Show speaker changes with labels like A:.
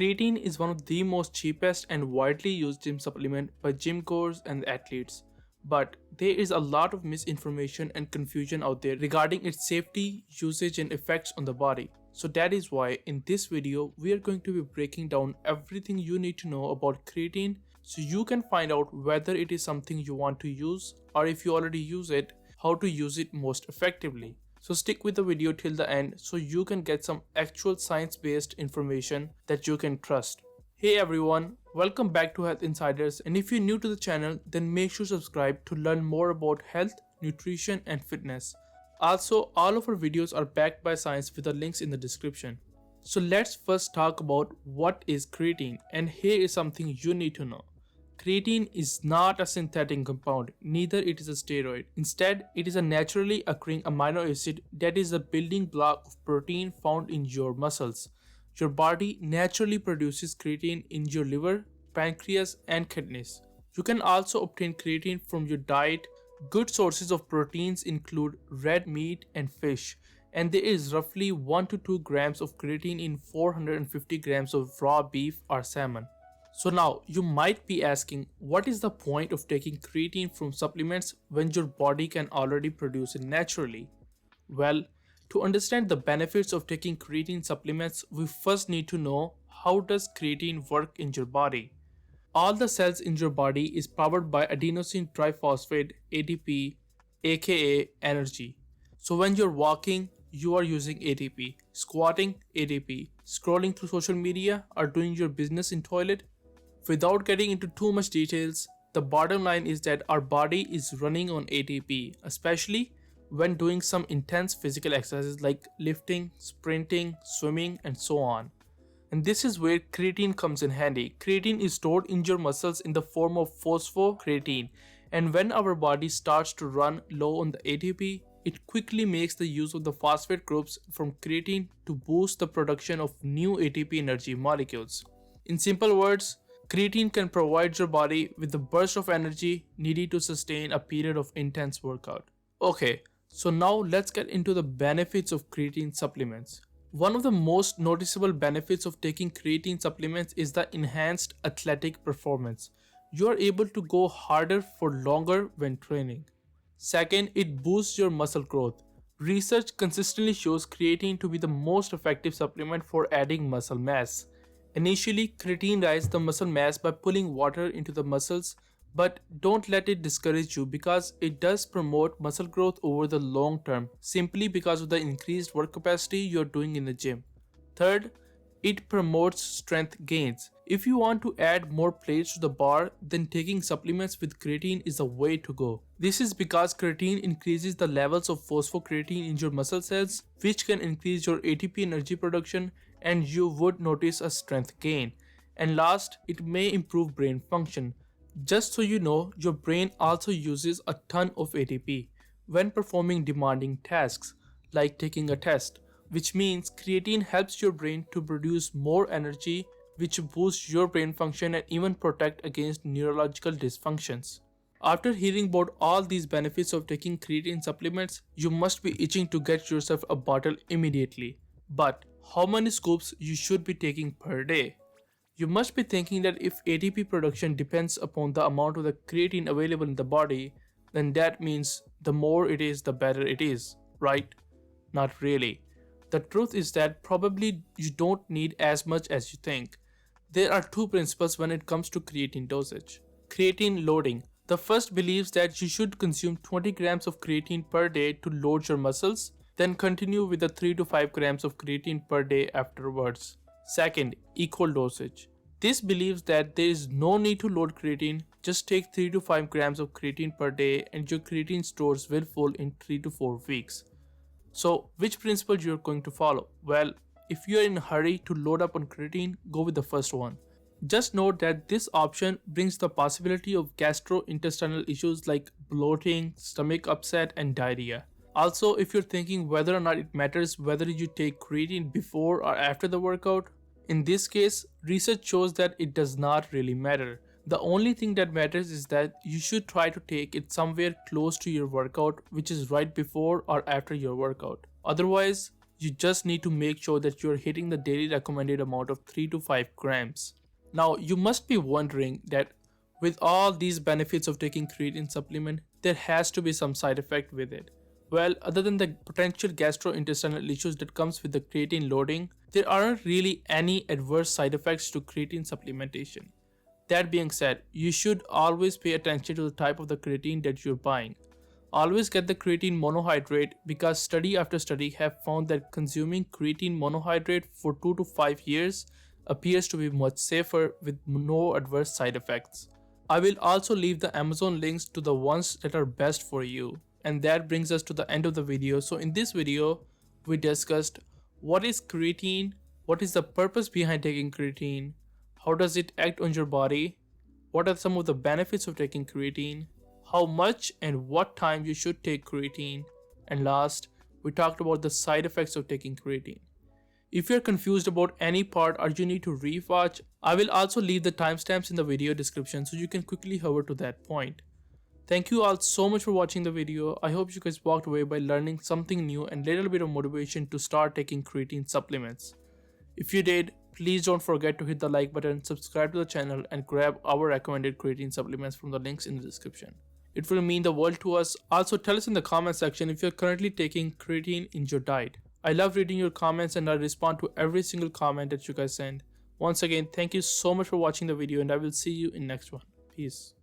A: Creatine is one of the most cheapest and widely used gym supplement by gym goers and athletes. But there is a lot of misinformation and confusion out there regarding its safety, usage and effects on the body. So that is why in this video we are going to be breaking down everything you need to know about creatine so you can find out whether it is something you want to use, or if you already use it, how to use it most effectively. So stick with the video till the end so you can get some actual science-based information that you can trust. Hey everyone, welcome back to Health Insiders, and if you're new to the channel then make sure to subscribe to learn more about health, nutrition and fitness. Also, all of our videos are backed by science with the links in the description. So let's first talk about what is creatine, and here is something you need to know. Creatine is not a synthetic compound, neither it is a steroid. Instead, it is a naturally occurring amino acid that is the building block of protein found in your muscles. Your body naturally produces creatine in your liver, pancreas and kidneys. You can also obtain creatine from your diet. Good sources of proteins include red meat and fish, and there is roughly 1 to 2 grams of creatine in 450 grams of raw beef or salmon. So now you might be asking, what is the point of taking creatine from supplements when your body can already produce it naturally? Well, to understand the benefits of taking creatine supplements, we first need to know how does creatine work in your body. All the cells in your body is powered by adenosine triphosphate ATP, aka energy. So when you're walking, you are using ATP, squatting ATP, scrolling through social media or doing your business in toilet. Without getting into too much details, the bottom line is that our body is running on ATP, especially when doing some intense physical exercises like lifting, sprinting, swimming and so on. And this is where creatine comes in handy. Creatine is stored in your muscles in the form of phosphocreatine, and when our body starts to run low on the ATP, it quickly makes the use of the phosphate groups from creatine to boost the production of new ATP energy molecules. In simple words, creatine can provide your body with the burst of energy needed to sustain a period of intense workout. Okay, so now let's get into the benefits of creatine supplements. One of the most noticeable benefits of taking creatine supplements is the enhanced athletic performance. You are able to go harder for longer when training. Second, it boosts your muscle growth. Research consistently shows creatine to be the most effective supplement for adding muscle mass. Initially, creatine rises the muscle mass by pulling water into the muscles, but don't let it discourage you because it does promote muscle growth over the long term simply because of the increased work capacity you're doing in the gym. Third, it promotes strength gains. If you want to add more plates to the bar, then taking supplements with creatine is the way to go. This is because creatine increases the levels of phosphocreatine in your muscle cells, which can increase your ATP energy production, and you would notice a strength gain. And last, it may improve brain function. Just so you know, your brain also uses a ton of ATP when performing demanding tasks like taking a test, which means creatine helps your brain to produce more energy, which boosts your brain function and even protect against neurological dysfunctions. After hearing about all these benefits of taking creatine supplements, you must be itching to get yourself a bottle immediately. But how many scoops you should be taking per day? You must be thinking that if ATP production depends upon the amount of the creatine available in the body, then that means the more it is, the better it is, right? Not really. The truth is that probably you don't need as much as you think. There are two principles when it comes to creatine dosage. Creatine loading. The first believes that you should consume 20 grams of creatine per day to load your muscles, then continue with the 3 to 5 grams of creatine per day afterwards. Second, equal dosage. This believes that there is no need to load creatine, just take 3 to 5 grams of creatine per day and your creatine stores will full in 3 to 4 weeks. So, which principle you are going to follow? Well, if you are in a hurry to load up on creatine, go with the first one. Just note that this option brings the possibility of gastrointestinal issues like bloating, stomach upset and diarrhea. Also, if you're thinking whether or not it matters whether you take creatine before or after the workout, in this case, research shows that it does not really matter. The only thing that matters is that you should try to take it somewhere close to your workout, which is right before or after your workout. Otherwise, You just need to make sure that you're hitting the daily recommended amount of 3 to 5 grams. Now, you must be wondering that with all these benefits of taking creatine supplement, there has to be some side effect with it. Well, other than the potential gastrointestinal issues that comes with the creatine loading, there aren't really any adverse side effects to creatine supplementation. That being said, you should always pay attention to the type of the creatine that you're buying. Always get the creatine monohydrate because study after study have found that consuming creatine monohydrate for 2 to 5 years appears to be much safer with no adverse side effects. I will also leave the Amazon links to the ones that are best for you. And that brings us to the end of the video. So in this video, we discussed what is creatine, what is the purpose behind taking creatine, how does it act on your body, what are some of the benefits of taking creatine, how much and what time you should take creatine, and last, we talked about the side effects of taking creatine. If you're confused about any part or you need to rewatch, I will also leave the timestamps in the video description so you can quickly hover to that point. Thank you all so much for watching the video. I hope you guys walked away by learning something new and little bit of motivation to start taking creatine supplements. If you did, please don't forget to hit the like button, subscribe to the channel and grab our recommended creatine supplements from the links in the description. It will mean the world to us. Also tell us in the comment section if you're currently taking creatine in your diet. I love reading your comments and I respond to every single comment that you guys send. Once again, thank you so much for watching the video and I will see you in next one. Peace.